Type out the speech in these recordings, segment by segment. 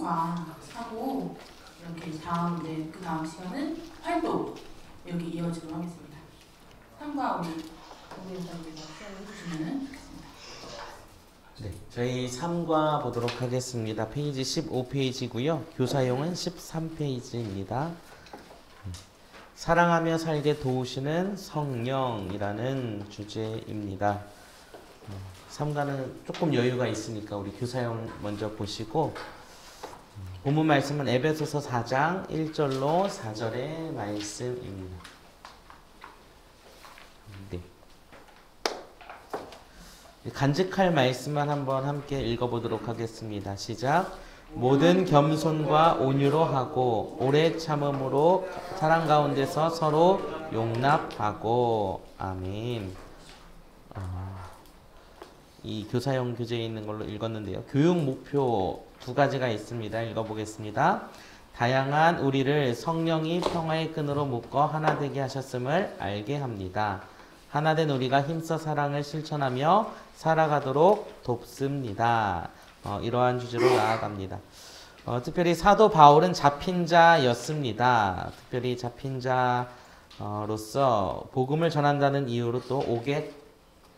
3과 4고 이렇게 다음 이제 그 다음 시간은 8도 여기 이어지도록 하겠습니다. 3과 우리 공부위원장님께서 시작을 해주시면 좋겠습니다. 네, 저희 3과 보도록 하겠습니다. 페이지 15페이지고요. 교사용은 13페이지입니다. 사랑하며 살게 도우시는 성령이라는 주제입니다. 3과는 조금 여유가 있으니까 우리 교사용 먼저 보시고 본문 말씀은 에베소서 4장 1절로 4절의 말씀입니다. 네. 간직할 말씀만 한번 함께 읽어보도록 하겠습니다. 시작. 모든 겸손과 온유로 하고 오래 참음으로 사랑 가운데서 서로 용납하고. 아멘. 이 교사용 교재에 있는 걸로 읽었는데요. 교육 목표 2가지가 있습니다. 읽어보겠습니다. 다양한 우리를 성령이 평화의 끈으로 묶어 하나 되게 하셨음을 알게 합니다. 하나된 우리가 힘써 사랑을 실천하며 살아가도록 돕습니다. 이러한 주제로 나아갑니다. 특별히 사도 바울은 잡힌 자였습니다. 특별히 잡힌 자로서 복음을 전한다는 이유로 또 옥에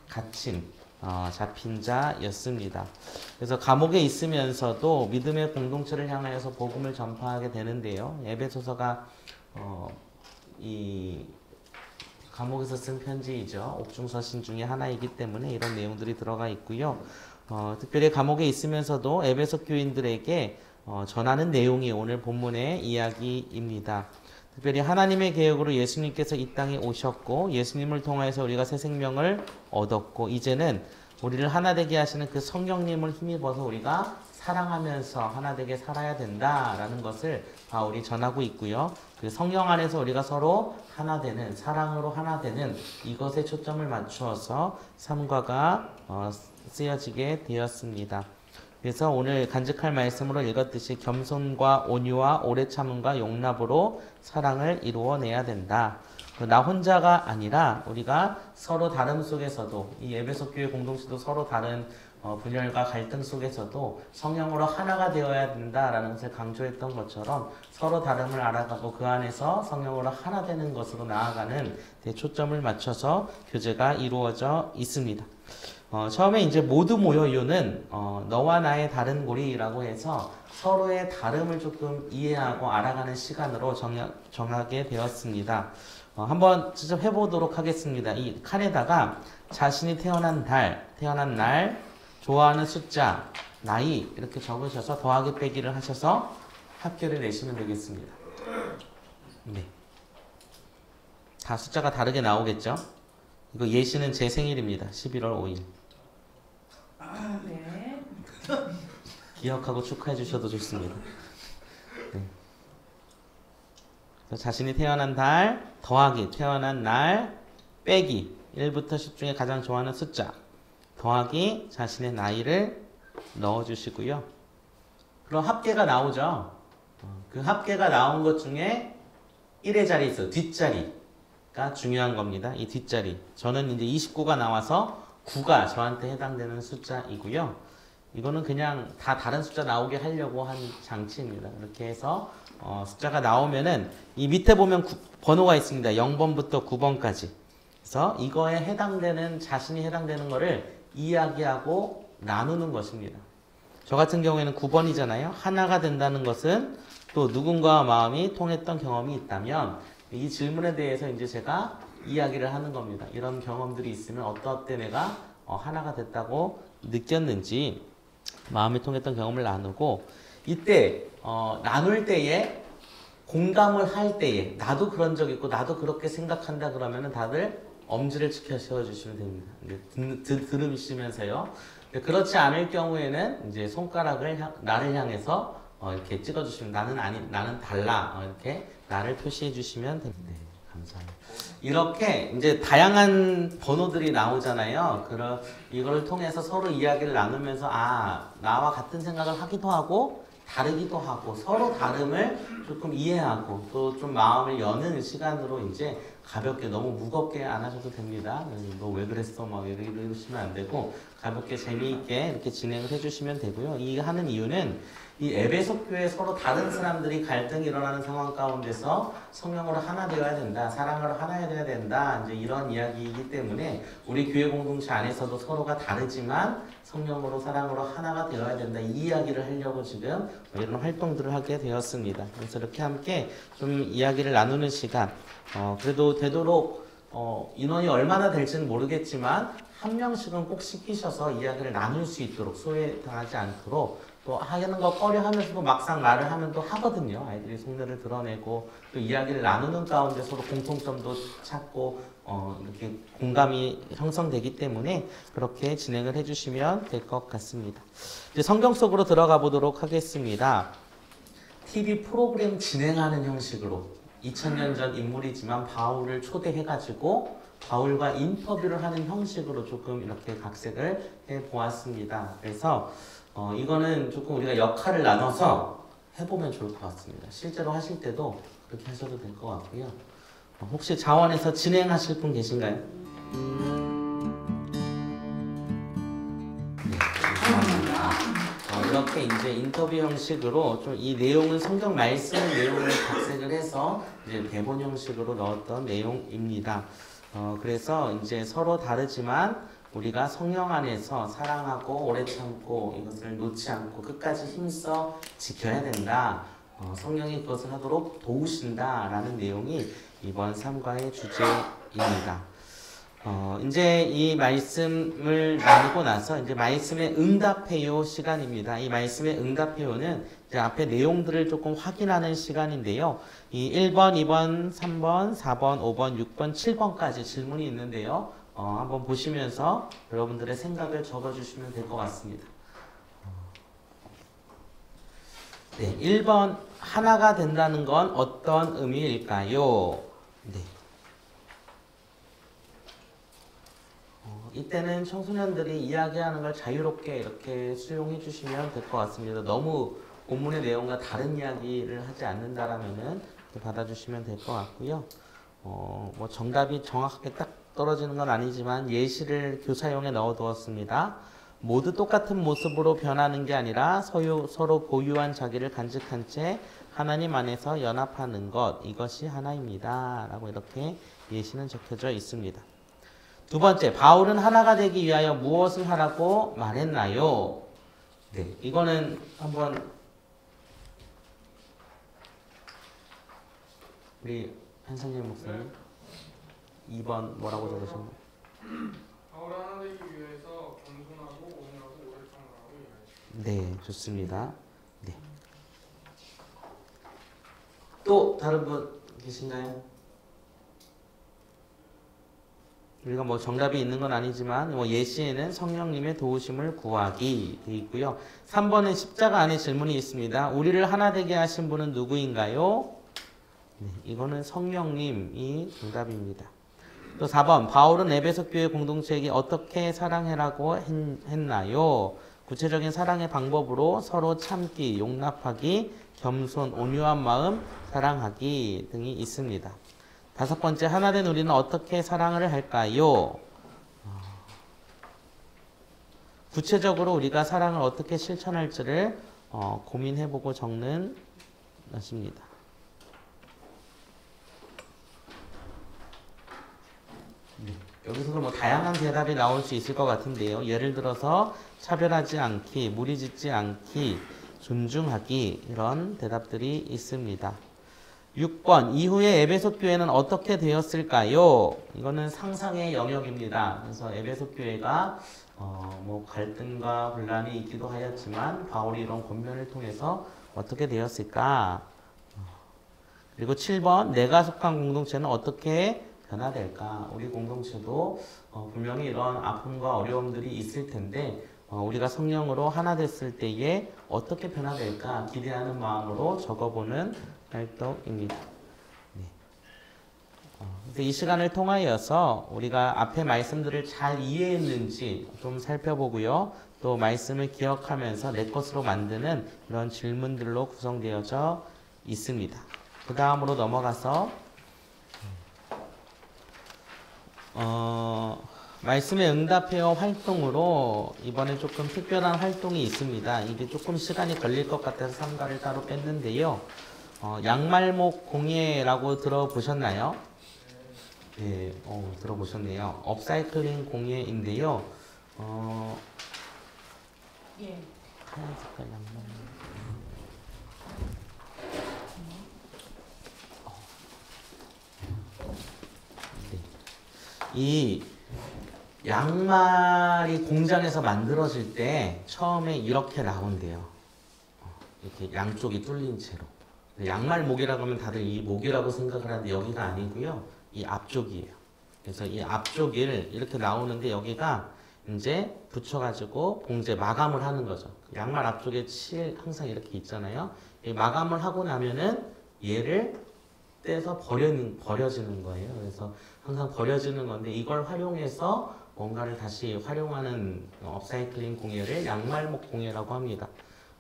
갇힌 잡힌 자였습니다. 그래서 감옥에 있으면서도 믿음의 공동체를 향하여서 복음을 전파하게 되는데요. 에베소서가 이 감옥에서 쓴 편지이죠. 옥중서신 중에 하나이기 때문에 이런 내용들이 들어가 있고요. 특별히 감옥에 있으면서도 에베소 교인들에게 전하는 내용이 오늘 본문의 이야기입니다. 특별히 하나님의 계획으로 예수님께서 이 땅에 오셨고 예수님을 통해서 우리가 새 생명을 얻었고 이제는 우리를 하나 되게 하시는 그 성령님을 힘입어서 우리가 사랑하면서 하나 되게 살아야 된다라는 것을 바울이 전하고 있고요. 그 성령 안에서 우리가 서로 하나 되는, 사랑으로 하나 되는 이것에 초점을 맞추어서 3과가 쓰여지게 되었습니다. 그래서 오늘 간직할 말씀으로 읽었듯이 겸손과 온유와 오래 참음과 용납으로 사랑을 이루어내야 된다. 나 혼자가 아니라 우리가 서로 다름 속에서도 이 에베소 교회 공동체도 서로 다른 분열과 갈등 속에서도 성령으로 하나가 되어야 된다라는 것을 강조했던 것처럼 서로 다름을 알아가고 그 안에서 성령으로 하나 되는 것으로 나아가는 데 초점을 맞춰서 교제가 이루어져 있습니다. 처음에 이제 모두 모여요는 너와 나의 다른 고리라고 해서 서로의 다름을 조금 이해하고 알아가는 시간으로 정하게 되었습니다. 한번 직접 해보도록 하겠습니다. 이 칸에다가 자신이 태어난 날, 좋아하는 숫자, 나이 이렇게 적으셔서 더하기 빼기를 하셔서 합계를 내시면 되겠습니다. 네. 다 숫자가 다르게 나오겠죠? 이거 예시는 제 생일입니다. 11월 5일. 네. 기억하고 축하해 주셔도 좋습니다. 네. 그래서 자신이 태어난 달 더하기 태어난 날 빼기 1부터 10 중에 가장 좋아하는 숫자 더하기 자신의 나이를 넣어주시고요. 그럼 합계가 나오죠. 그 합계가 나온 것 중에 1의 자리에 있어요. 뒷자리가 중요한 겁니다. 이 뒷자리. 저는 이제 29가 나와서 9가 저한테 해당되는 숫자이고요. 이거는 그냥 다 다른 숫자 나오게 하려고 한 장치입니다. 이렇게 해서 숫자가 나오면은 이 밑에 보면 번호가 있습니다. 0번부터 9번까지. 그래서 이거에 해당되는 자신이 해당되는 거를 이야기하고 나누는 것입니다. 저 같은 경우에는 9번이잖아요. 하나가 된다는 것은 또 누군가와 마음이 통했던 경험이 있다면 이 질문에 대해서 이제 제가 이야기를 하는 겁니다. 이런 경험들이 있으면 어떠때 내가 하나가 됐다고 느꼈는지 마음이 통했던 경험을 나누고 이때 나눌 때에 공감을 할 때에 나도 그런 적 있고 나도 그렇게 생각한다 그러면은 다들 엄지를 치켜 세워주시면 됩니다. 들으시면서요. 그렇지 않을 경우에는 이제 손가락을 나를 향해서 이렇게 찍어주시면 나는 달라 이렇게 나를 표시해 주시면 됩니다. 네, 감사합니다. 이렇게 이제 다양한 번호들이 나오잖아요. 그럼 이걸 통해서 서로 이야기를 나누면서 나와 같은 생각을 하기도 하고 다르기도 하고 서로 다름을 조금 이해하고 또 좀 마음을 여는 시간으로 이제 가볍게 너무 무겁게 안 하셔도 됩니다. 너 왜 그랬어? 막 이러시면 안 되고 가볍게 재미있게 이렇게 진행을 해주시면 되고요. 이 하는 이유는 이 에베소 교회 서로 다른 사람들이 갈등이 일어나는 상황 가운데서 성령으로 하나 되어야 된다, 사랑으로 하나 되어야 된다, 이제 이런 이야기이기 때문에 우리 교회 공동체 안에서도 서로가 다르지만 성령으로 사랑으로 하나가 되어야 된다, 이 이야기를 하려고 지금 이런 활동들을 하게 되었습니다. 그래서 이렇게 함께 좀 이야기를 나누는 시간, 그래도 되도록 인원이 얼마나 될지는 모르겠지만 한 명씩은 꼭 시키셔서 이야기를 나눌 수 있도록, 소외당하지 않도록, 또 하는 거 꺼려 하면서도 막상 말을 하면 또 하거든요. 아이들이 속내를 드러내고 또 이야기를 나누는 가운데 서로 공통점도 찾고 이렇게 공감이 형성되기 때문에 그렇게 진행을 해주시면 될 것 같습니다. 이제 성경 속으로 들어가 보도록 하겠습니다. TV 프로그램 진행하는 형식으로 2000년 전 인물이지만 바울을 초대해가지고 바울과 인터뷰를 하는 형식으로 조금 이렇게 각색을 해보았습니다. 그래서 이거는 조금 우리가 역할을 나눠서 해보면 좋을 것 같습니다. 실제로 하실 때도 그렇게 하셔도 될 것 같고요. 혹시 자원에서 진행하실 분 계신가요? 네, 감사합니다. 이렇게 이제 인터뷰 형식으로 좀 이 내용은 성경 말씀 내용을 각색을 해서 이제 대본 형식으로 넣었던 내용입니다. 그래서 이제 서로 다르지만 우리가 성령 안에서 사랑하고 오래 참고 이것을 놓지 않고 끝까지 힘써 지켜야 된다. 성령이 그것을 하도록 도우신다라는 내용이 이번 3과의 주제입니다. 이제 이 말씀을 나누고 나서 이제 말씀에 응답해요 시간입니다. 이 말씀에 응답해요는 이제 앞에 내용들을 조금 확인하는 시간인데요. 이 1번, 2번, 3번, 4번, 5번, 6번, 7번까지 질문이 있는데요. 한번 보시면서 여러분들의 생각을 적어주시면 될 것 같습니다. 네, 1번 하나가 된다는 건 어떤 의미일까요? 네. 이때는 청소년들이 이야기하는 걸 자유롭게 이렇게 수용해 주시면 될 것 같습니다. 너무 본문의 내용과 다른 이야기를 하지 않는다라면은 받아주시면 될 것 같고요. 뭐 정답이 정확하게 딱 떨어지는 건 아니지만 예시를 교사용에 넣어두었습니다. 모두 똑같은 모습으로 변하는 게 아니라 서로 고유한 자기를 간직한 채 하나님 안에서 연합하는 것, 이것이 하나입니다. 라고 이렇게 예시는 적혀져 있습니다. 두 번째, 바울은 하나가 되기 위하여 무엇을 하라고 말했나요? 네, 이거는 한번 우리 한상현 목사님 2번 뭐라고 적으셨나요? 바울 하나 되기 위해서 겸손하고 온유하고 오래 참으라고 얘기하셨습니다. 네, 좋습니다. 네. 또 다른 분 계신가요? 우리가 뭐 정답이 있는 건 아니지만 뭐 예시에는 성령님의 도우심을 구하기 되어 있고요. 3번은 십자가 안에 질문이 있습니다. 우리를 하나 되게 하신 분은 누구인가요? 네, 이거는 성령님이 정답입니다. 또 4번, 바울은 에베소 교회 공동체에게 어떻게 사랑해라고 했나요? 구체적인 사랑의 방법으로 서로 참기, 용납하기, 겸손, 온유한 마음, 사랑하기 등이 있습니다. 5번째, 하나된 우리는 어떻게 사랑을 할까요? 구체적으로 우리가 사랑을 어떻게 실천할지를 고민해보고 적는 것입니다. 여기서도 뭐 다양한 대답이 나올 수 있을 것 같은데요. 예를 들어서 차별하지 않기, 무리짓지 않기, 존중하기, 이런 대답들이 있습니다. 6번, 이후에 에베소 교회는 어떻게 되었을까요? 이거는 상상의 영역입니다. 그래서 에베소 교회가 뭐 갈등과 분란이 있기도 하였지만 바울이 이런 권면을 통해서 어떻게 되었을까? 그리고 7번, 내가 속한 공동체는 어떻게 변화될까? 우리 공동체도 분명히 이런 아픔과 어려움들이 있을 텐데 우리가 성령으로 하나 됐을 때에 어떻게 변화될까 기대하는 마음으로 적어보는 활동입니다. 네. 이 시간을 통하여서 우리가 앞에 말씀들을 잘 이해했는지 좀 살펴보고요. 또 말씀을 기억하면서 내 것으로 만드는 이런 질문들로 구성되어져 있습니다. 그 다음으로 넘어가서 말씀에 응답해요 활동으로 이번에 조금 특별한 활동이 있습니다. 이게 조금 시간이 걸릴 것 같아서 참가를 따로 뺐는데요. 양말목 공예라고 들어보셨나요? 네, 들어보셨네요. 업사이클링 공예인데요. 예. 하얀 색깔 양말. 네. 이 양말이 공장에서 만들어질 때 처음에 이렇게 나온대요. 이렇게 양쪽이 뚫린 채로. 양말 목이라고 하면 다들 이 목이라고 생각을 하는데 여기가 아니고요. 이 앞쪽이에요. 그래서 이 앞쪽을 이렇게 나오는데 여기가 이제 붙여가지고 봉제 마감을 하는 거죠. 양말 앞쪽에 칠 항상 이렇게 있잖아요. 이 마감을 하고 나면은 얘를 떼서 버려지는 거예요. 그래서 항상 버려지는 건데 이걸 활용해서 뭔가를 다시 활용하는 업사이클링 공예를 양말목 공예라고 합니다.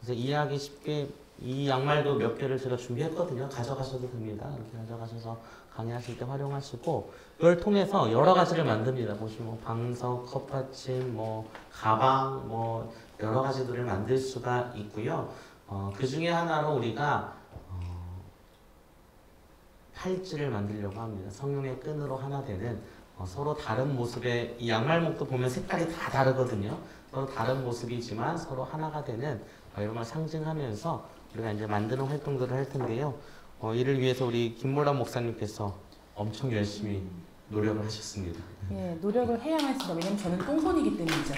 그래서 이해하기 쉽게 이 양말도 몇 개를 제가 준비했거든요. 가져가셔도 됩니다. 이렇게 가져가셔서 강의하실 때 활용하시고 이걸 통해서 여러 가지를 만듭니다. 보시면 뭐 방석, 컵받침, 뭐 가방, 뭐 여러 가지들을 만들 수가 있고요. 그 중에 하나로 우리가 팔찌를 만들려고 합니다. 성령의 끈으로 하나 되는 서로 다른 모습의 이 양말목도 보면 색깔이 다 다르거든요. 서로 다른 모습이지만 서로 하나가 되는 이런 걸 상징하면서 우리가 이제 만드는 활동들을 할 텐데요. 이를 위해서 우리 김몰란 목사님께서 엄청 열심히 노력을 하셨습니다. 예, 노력을 해야만 했습니다. 왜냐면 저는 똥손이기 때문이죠.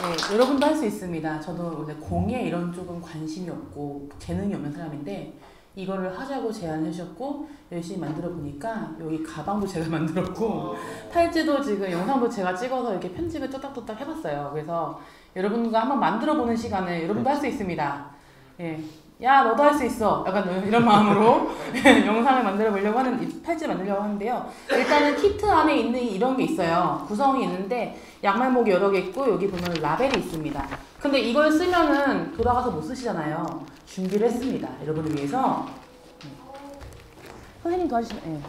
예, 여러분도 할 수 있습니다. 저도 원래 공예 이런 쪽은 관심이 없고 재능이 없는 사람인데 이거를 하자고 제안해 주셨고 열심히 만들어 보니까 여기 가방도 제가 만들었고 팔찌도 지금 영상도 제가 찍어서 이렇게 편집을 뚝딱뚝딱 해봤어요. 그래서 여러분과 한번 만들어 보는 시간을 여러분도 할 수 있습니다. 예, 야 너도 할 수 있어. 약간 이런 마음으로 영상을 만들어 보려고 하는 팔찌 만들려고 하는데요. 일단은 키트 안에 있는 이런 게 있어요. 구성이 있는데 양말목이 여러 개 있고 여기 보면 라벨이 있습니다. 근데 이걸 쓰면은 돌아가서 못 쓰시잖아요. 준비를 했습니다. 여러분을 위해서. 선생님 도와주시면.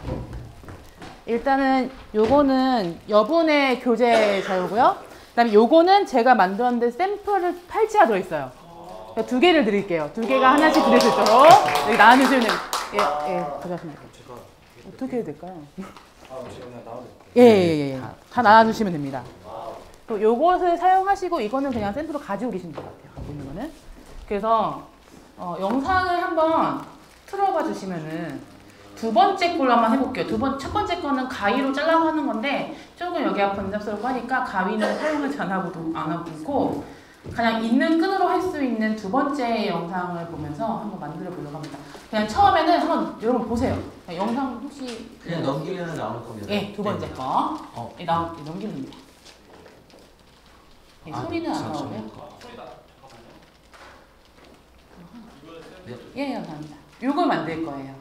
예. 일단은 요거는 여분의 교재 자료고요. 그다음에 요거는 제가 만들었는데 샘플 팔찌가 들어있어요. 두 개를 드릴게요. 두 개가 하나씩 드릴 수 있도록 여기 나와주시면 됩니다. 예, 고생하십니다. 어떻게 해야 될까요? 예. 다 나와주시면 됩니다. 또 요것을 사용하시고 이거는 그냥 샘플로 가지고 계시면 될 것 같아요. 갖고 있는 거는. 그래서 영상을 한번 틀어봐 주시면은 두 번째 걸로 한번 해볼게요. 첫 번째 거는 가위로 잘라서 하는 건데 조금 여기가 번잡스럽고 하니까 가위는 사용하지 안 하고 그냥 있는 끈으로 할 수 있는 두 번째 영상을 보면서 한번 만들어 보려고 합니다. 그냥 처음에는 한번 여러분 보세요. 영상 혹시 그냥 넘기면 나올 겁니다. 예, 두 번째 거. 넘기면 됩니다. 예, 소리는 안 나오고요. 예, 감사합니다. 요걸 만들 거예요.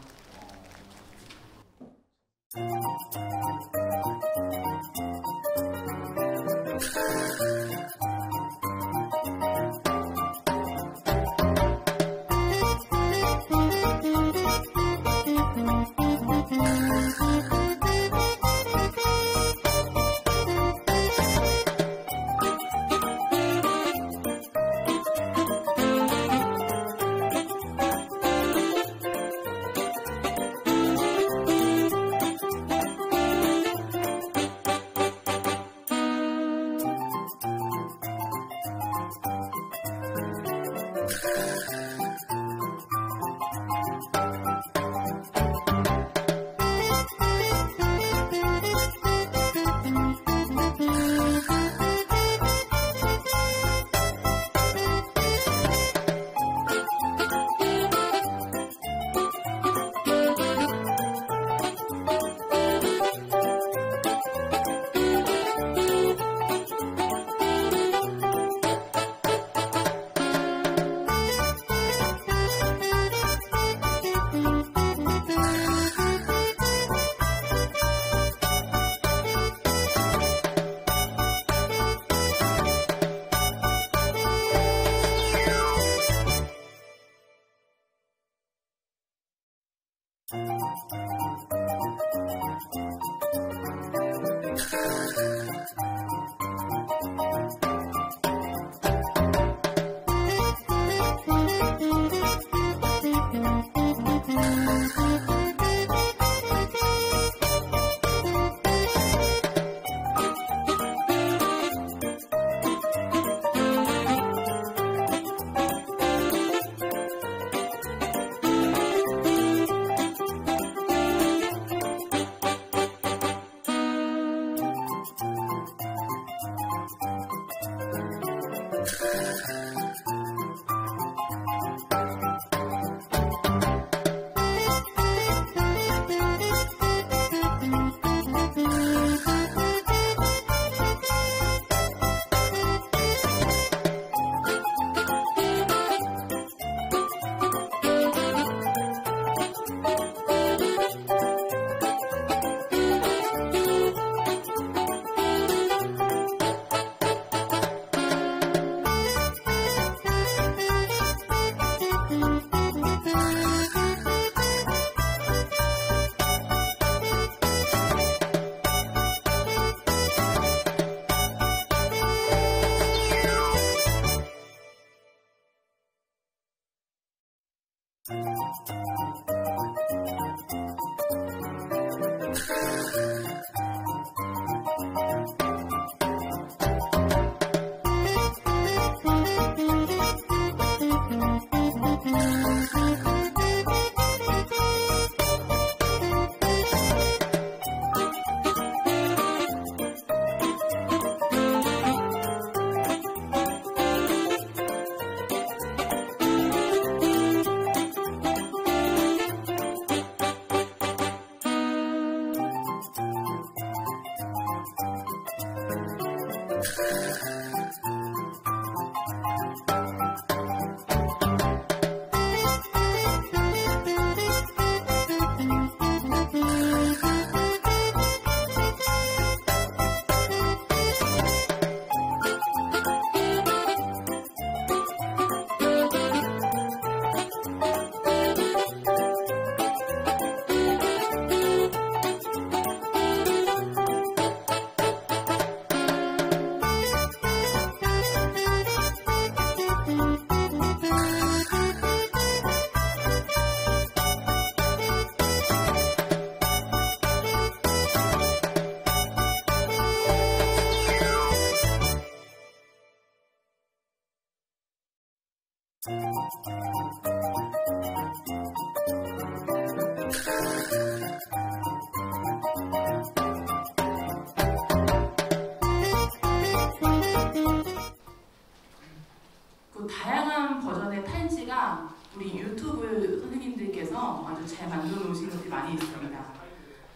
그 다양한 버전의 팔찌가 우리 유튜브 선생님들께서 아주 잘 만들어 놓으신 것들이 많이 있습니다.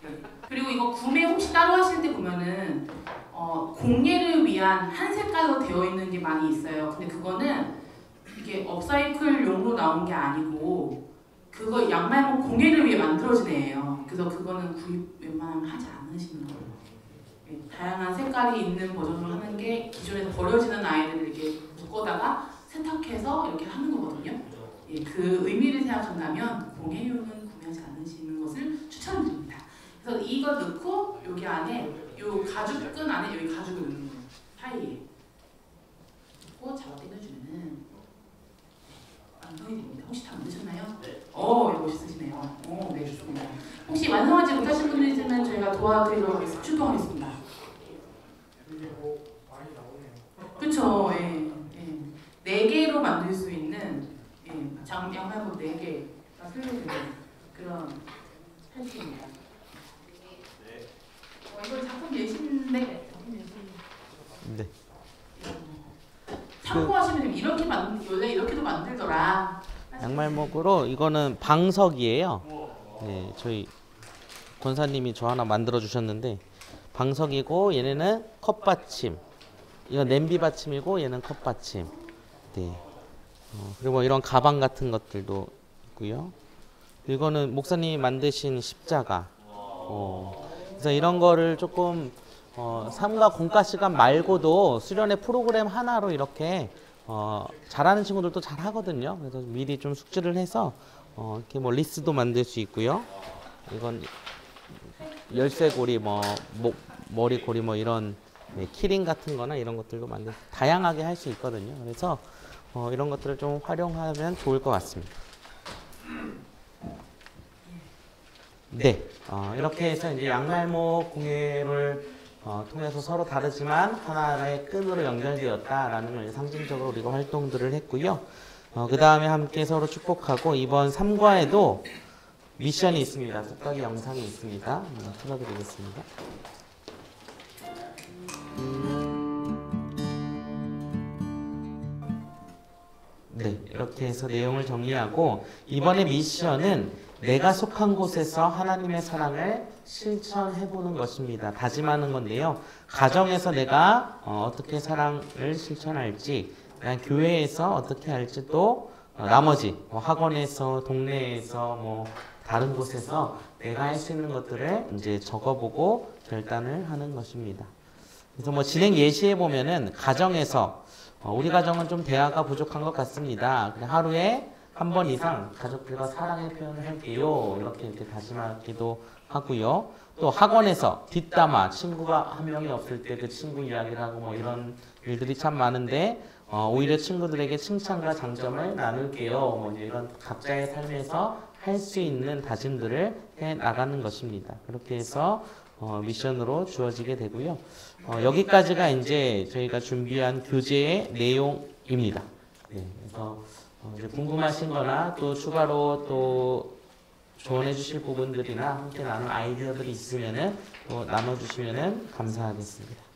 네. 그리고 이거 구매 혹시 따로 하실 때 보면은 공예를 위한 한 색깔로 되어 있는 게 많이 있어요. 근데 그거는 이게 업사이클용으로 나온 게 아니고 그거 양말은 공예를 위해 만들어진 애예요. 그래서 그거는 구입 웬만하면 하지 않으시는 거예요. 네. 다양한 색깔이 있는 버전으로 하는 게 기존에서 버려지는 아이들을 이렇게 묶어다가 세탁해서 이렇게 하는 거거든요. 예, 그 의미를 생각한다면 공예용은 구매하지 않으시는 것을 추천드립니다. 그래서 이거 넣고 여기 안에 요 가죽끈 안에 여기 가죽을 넣는 거예요. 사이에 넣고 잡아 당겨주면은 완성이 됩니다. 혹시 다 만드셨나요? 네. 멋있으시네요. 네, 좋습니다. 혹시 완성하지 못하신 분들이 있으면 저희가 도와드리도록 하겠습니다. 출동하겠습니다. 많이 나오네요. 그렇죠. 예. 4개로 만들 수 있는 양말복 4개가 설명되는 그런 팔찌입니다. 이걸 작품 내신데 네. 참고하시면 됩니다. 이렇게 원래 이렇게도 만들더라. 양말목으로 이거는 방석이에요. 네, 저희 권사님이 저 하나 만들어 주셨는데 방석이고 얘네는 컵받침. 이건 냄비 받침이고 얘는 컵받침. 네. 그리고 뭐 이런 가방 같은 것들도 있고요. 이거는 목사님이 만드신 십자가. 그래서 이런 거를 조금 삼가 공과 시간 말고도 수련회 프로그램 하나로 이렇게 잘하는 친구들도 잘 하거든요. 그래서 미리 좀 숙지를 해서 이렇게 뭐 리스도 만들 수 있고요. 이건 열쇠고리, 머리고리 뭐 이런 키링 같은 거나 이런 것들도 다양하게 할 수 있거든요. 그래서 이런 것들을 좀 활용하면 좋을 것 같습니다. 네, 이렇게 해서 이제 양날목 공예를 통해서 서로 다르지만 하나의 끈으로 연결되었다라는 걸 상징적으로 우리가 활동들을 했고요. 그 다음에 함께 서로 축복하고 이번 3과에도 미션이 있습니다. 속각의 영상이 있습니다. 틀어드리겠습니다. 네, 이렇게 해서 내용을 정리하고 이번에 미션은 내가 속한 곳에서 하나님의 사랑을 실천해보는 것입니다. 다짐하는 건데요. 가정에서 내가 어떻게 사랑을 실천할지, 교회에서 어떻게 할지 또 나머지 학원에서, 동네에서, 다른 곳에서 내가 할 수 있는 것들을 이제 적어보고 결단을 하는 것입니다. 그래서 진행 예시에 보면은 가정에서 우리 가정은 좀 대화가 부족한 것 같습니다. 그냥 하루에 한 번 이상 가족들과 사랑의 표현을 할게요. 이렇게 다짐하기도 하고요. 또 학원에서 뒷담화, 친구가 한 명이 없을 때 그 친구 이야기를 하고 이런 일들이 참 많은데 오히려 친구들에게 칭찬과 장점을 나눌게요. 이런 각자의 삶에서 할 수 있는 다짐들을 해 나가는 것입니다. 그렇게 해서 미션으로 주어지게 되고요. 여기까지가 이제 저희가 준비한 교재의 내용입니다. 네, 그래서 이제 궁금하신 거나 또 추가로 또 조언해 주실 부분들이나 함께 나눌 아이디어들이 있으면은 또 나눠 주시면은 감사하겠습니다.